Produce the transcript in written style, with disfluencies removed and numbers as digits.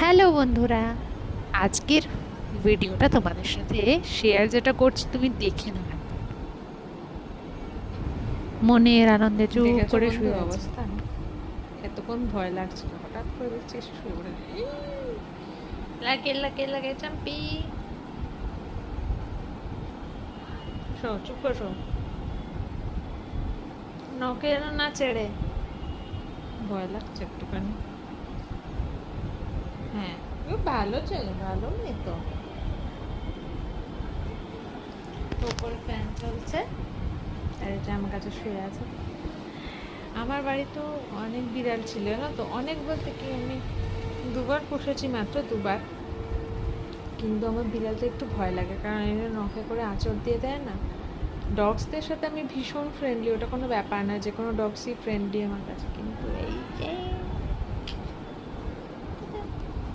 Hello বন্ধুরা, আজকের ভিডিওটা তোমাদের সাথে শেয়ার যেটা করছি তুমি দেখে নাও একবার। মনের আনন্দে চুপ দেখেছো করে বন্ধু শুয়ে আছি। অবস্থা? এতক্ষণ ভয় লাগছিল, হঠাৎ করে দেখছি এসে শুয়ে পড়ে। লাগে লাগে লাগে চাম্পি। শো, চুপ করে শো। নখে যেন না ছেড়ে। ভয় লাগছে একটুখানি। হ্যাঁ, ও ভালো ছেলে, ভালো মেয়ে তো। উপরে ফ্যান চলছে। আর এটা আমার কাছে শুয়ে আছে। আমার বাড়ি তো অনেক বিড়াল ছিল না, তো অনেক বলতে কি আমি দুবার পুষেছি, মাত্র দুবার। কিন্তু আমার বিড়ালটা একটু ভয় লাগে, কারণ এরা নখে করে আঁচড় দিয়ে দেয় না। ডগসদের সাথে আমি ভীষণ ফ্রেন্ডলি, ওটা কোনো ব্যাপার না, যে কোনো ডগসই ফ্রেন্ডলি আমার কাছে। কিন্তু এই যে